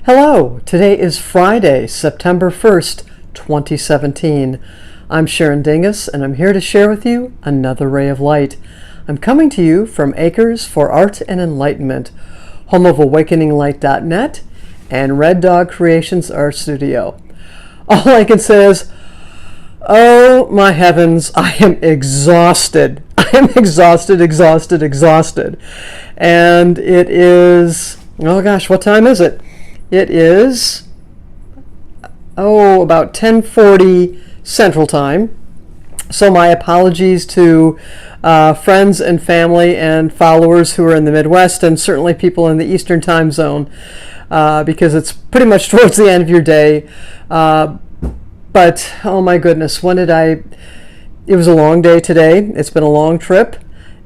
Hello, today is Friday, September 1st, 2017. I'm Sharon Dingus, and I'm here to share with you another ray of light. I'm coming to you from Acres for Art and Enlightenment, home of AwakeningLight.net and Red Dog Creations Art Studio. All I can say is, oh my heavens, I am exhausted. I am exhausted. And it is, oh gosh, what time is it? It is, about 10:40 Central Time. So my apologies to friends and family and followers who are in the Midwest, and certainly people in the Eastern Time Zone, because it's pretty much towards the end of your day. But, oh my goodness, it was a long day today. It's been a long trip.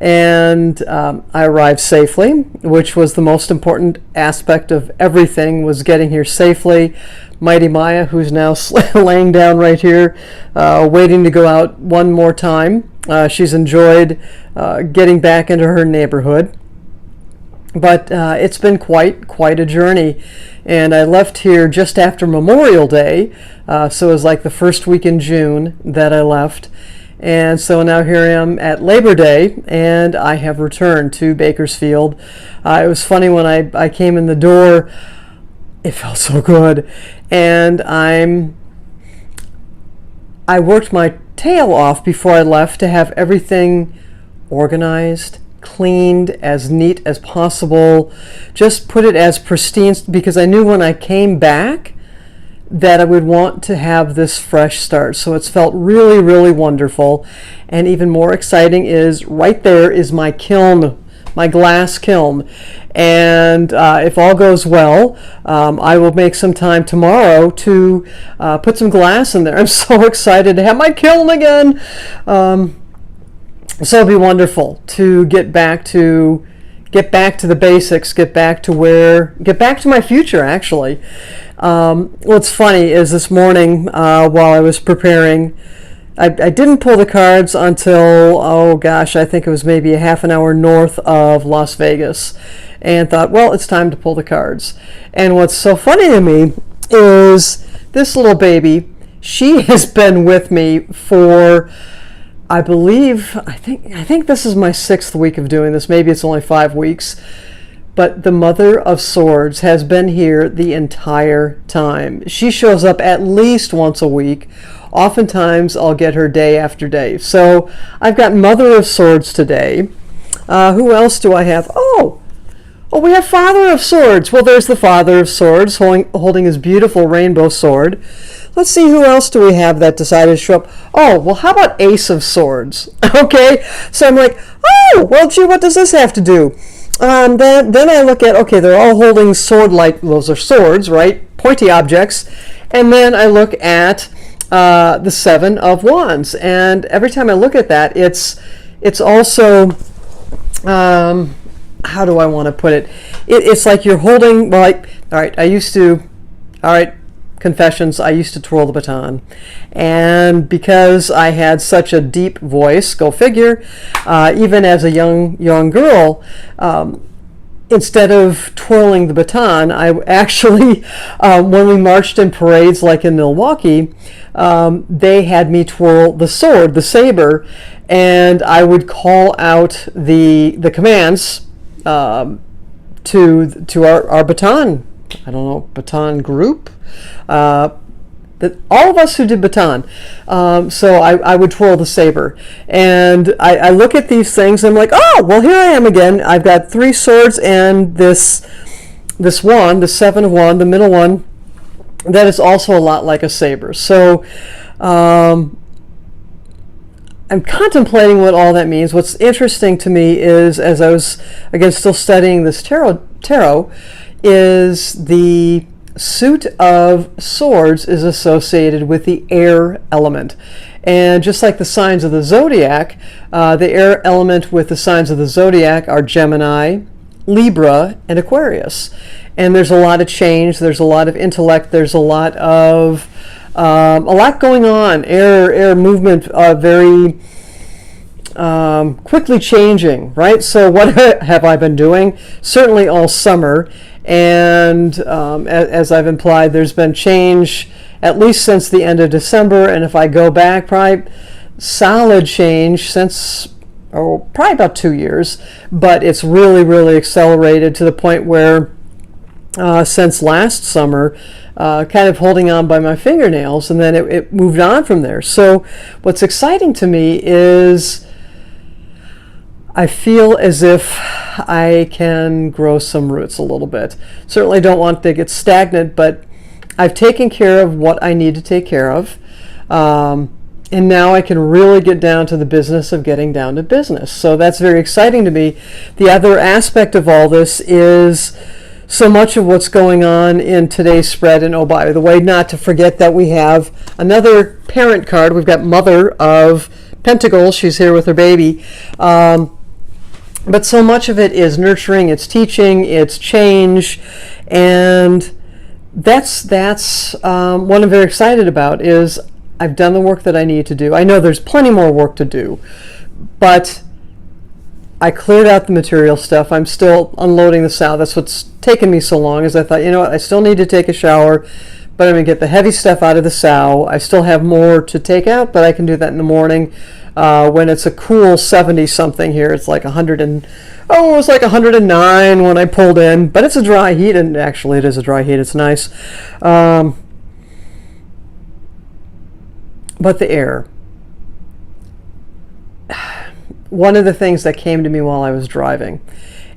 And I arrived safely, which was the most important aspect of everything, was getting here safely. Mighty Maya, who's now laying down right here, waiting to go out one more time. She's enjoyed getting back into her neighborhood. But it's been quite a journey. And I left here just after Memorial Day, so it was like the first week in June that I left. And so now here I am at Labor Day, and I have returned to Bakersfield. It was funny when I came in the door, it felt so good. And I worked my tail off before I left to have everything organized, cleaned, as neat as possible, just put it as pristine, because I knew when I came back that I would want to have this fresh start. So it's felt really wonderful. And even more exciting is right there is my kiln, my glass kiln. And if all goes well, I will make some time tomorrow to put some glass in there. I'm so excited to have my kiln again. So it'll be wonderful to get back to the basics, get back to my future, actually. What's funny is this morning, while I was preparing, I didn't pull the cards until, I think it was maybe a half an hour north of Las Vegas, and thought, well, it's time to pull the cards. And what's so funny to me is this little baby, she has been with me for, I think this is my 6th week of doing this. Maybe it's only 5 weeks. But the Mother of Swords has been here the entire time. She shows up at least once a week. Oftentimes, I'll get her day after day. So I've got Mother of Swords today. Who else do I have? Oh, we have Father of Swords. Well, there's the Father of Swords holding his beautiful rainbow sword. Let's see, who else do we have that decided to show up? Oh, well, how about Ace of Swords? Okay, so I'm like, oh, well, gee, what does this have to do? Then I look at, okay, they're all holding sword-like, those are swords, right? Pointy objects. And then I look at the Seven of Wands. And every time I look at that, it's also, how do I want to put it? It's like you're holding, confessions, I used to twirl the baton. And because I had such a deep voice, go figure, even as a young girl, instead of twirling the baton, I actually, when we marched in parades like in Milwaukee, they had me twirl the sword, the saber, and I would call out the commands to our baton, baton group, all of us who did baton. So I would twirl the saber, and I look at these things and I'm like, oh, well, here I am again. I've got 3 swords and this wand, the Seven of Wands, the middle one, that is also a lot like a saber. So I'm contemplating what all that means. What's interesting to me is, as I was again still studying this tarot, is the suit of swords is associated with the air element. And just like the signs of the zodiac, the air element with the signs of the zodiac are Gemini, Libra, and Aquarius. And there's a lot of change, there's a lot of intellect, there's a lot going on. Air movement, very quickly changing, right? So what have I been doing? Certainly all summer. And as I've implied, there's been change at least since the end of December, and if I go back, probably solid change since probably about 2 years, but it's really, really accelerated to the point where since last summer, kind of holding on by my fingernails, and then it moved on from there. So what's exciting to me is I feel as if I can grow some roots a little bit. Certainly don't want to get stagnant, but I've taken care of what I need to take care of. And now I can really get down to the business of getting down to business. So that's very exciting to me. The other aspect of all this is so much of what's going on in today's spread. And oh, by the way, not to forget that we have another parent card. We've got Mother of Pentacles. She's here with her baby. But so much of it is nurturing, it's teaching, it's change. And that's what I'm very excited about is I've done the work that I need to do. I know there's plenty more work to do, but I cleared out the material stuff. I'm still unloading the sow. That's what's taken me so long, is I thought, you know what, I still need to take a shower, but I'm going to get the heavy stuff out of the sow. I still have more to take out, but I can do that in the morning when it's a cool 70-something here. It's like 100 and, it was like 109 when I pulled in, but it's a dry heat, and actually it is a dry heat. It's nice. But the air. One of the things that came to me while I was driving,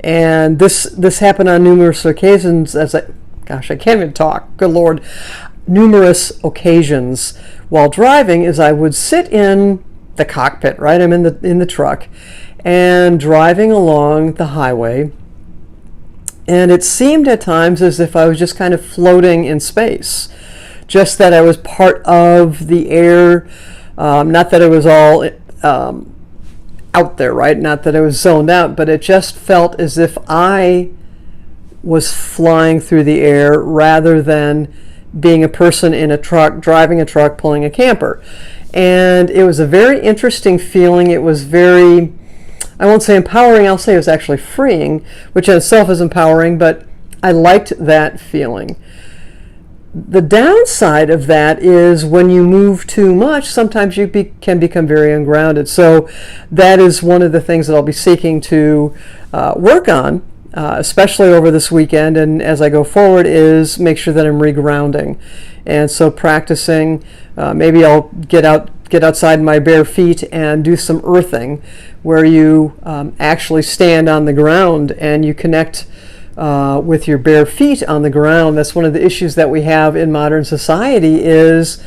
and this happened on numerous occasions I can't even talk, good Lord, numerous occasions while driving, is I would sit in the cockpit, right? I'm in the truck and driving along the highway, and it seemed at times as if I was just kind of floating in space, just that I was part of the air, not that it was all out there, right? Not that I was zoned out, but it just felt as if I was flying through the air rather than being a person in a truck, driving a truck, pulling a camper. And it was a very interesting feeling. It was very, I won't say empowering, I'll say it was actually freeing, which in itself is empowering, but I liked that feeling. The downside of that is when you move too much, sometimes you can become very ungrounded. So that is one of the things that I'll be seeking to work on, especially over this weekend and as I go forward, is make sure that I'm regrounding. And so practicing, maybe I'll get outside my bare feet and do some earthing, where you actually stand on the ground and you connect with your bare feet on the ground. That's one of the issues that we have in modern society, is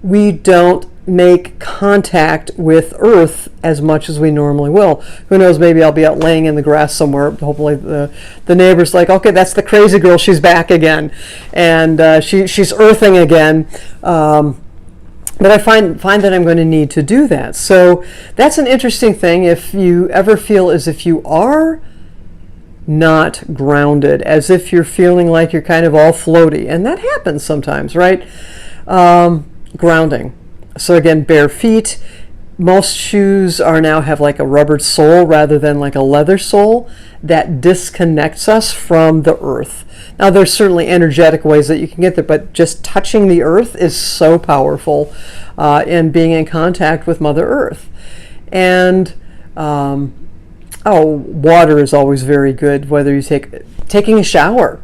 we don't make contact with earth as much as we normally will. Who knows, maybe I'll be out laying in the grass somewhere. Hopefully the neighbor's like, okay, that's the crazy girl, she's back again, and she's earthing again. But I find that I'm going to need to do that. So that's an interesting thing. If you ever feel as if you are not grounded, as if you're feeling like you're kind of all floaty, and that happens sometimes, right? Grounding. So again, bare feet. Most shoes now have like a rubber sole rather than like a leather sole. That disconnects us from the earth. Now there's certainly energetic ways that you can get there, but just touching the earth is so powerful in being in contact with Mother Earth. And water is always very good, whether you taking a shower.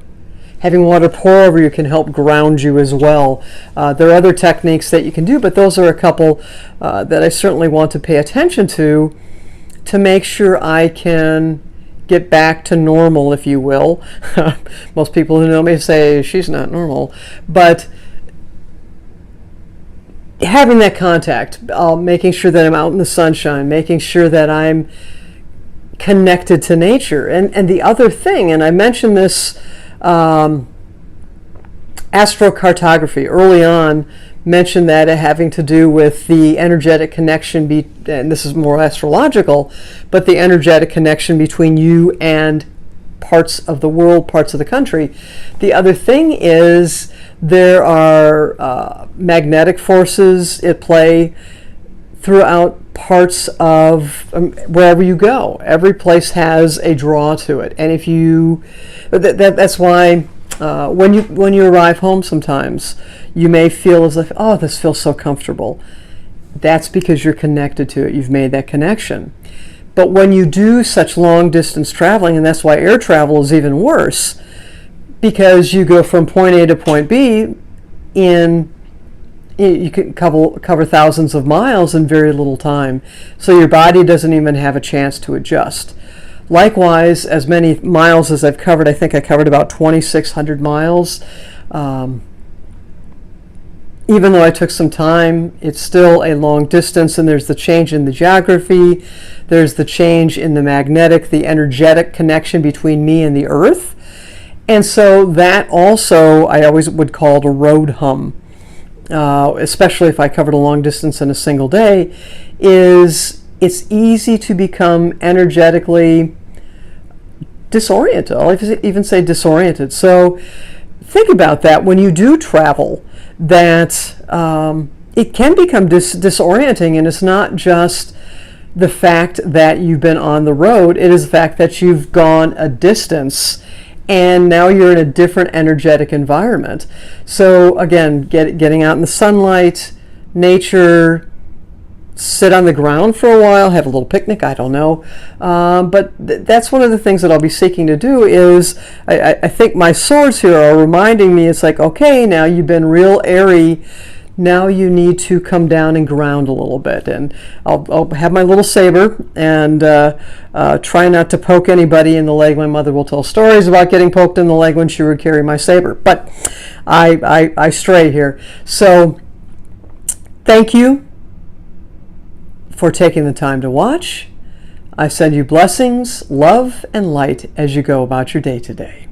Having water pour over you can help ground you as well. There are other techniques that you can do, but those are a couple that I certainly want to pay attention to make sure I can get back to normal, if you will. Most people who know me say she's not normal, but having that contact, making sure that I'm out in the sunshine, making sure that I'm connected to nature. And the other thing, and I mentioned this astrocartography early on, mentioned that having to do with the energetic connection, and this is more astrological, but the energetic connection between you and parts of the world, parts of the country. The other thing is there are magnetic forces at play throughout parts of wherever you go. Every place has a draw to it, and if you, that's why when you arrive home, sometimes you may feel as if, oh, this feels so comfortable. That's because you're connected to it. You've made that connection. But when you do such long distance traveling, and that's why air travel is even worse, because you go from point A to point B you can cover thousands of miles in very little time. So your body doesn't even have a chance to adjust. Likewise, as many miles as I've covered, I think I covered about 2,600 miles. Even though I took some time, it's still a long distance, and there's the change in the geography, there's the change in the magnetic, the energetic connection between me and the earth. And so that also I always would call it a road hum. Especially if I covered a long distance in a single day, it's easy to become energetically disoriented. I'll even say disoriented. So think about that when you do travel, that it can become disorienting, and it's not just the fact that you've been on the road, it is the fact that you've gone a distance and now you're in a different energetic environment. So again, getting out in the sunlight, nature, sit on the ground for a while, have a little picnic, I don't know. But that's one of the things that I'll be seeking to do is, I think my swords here are reminding me, it's like, okay, now you've been real airy, now you need to come down and ground a little bit. And I'll have my little saber and try not to poke anybody in the leg. My mother will tell stories about getting poked in the leg when she would carry my saber. But I stray here. So thank you for taking the time to watch. I send you blessings, love, and light as you go about your day today.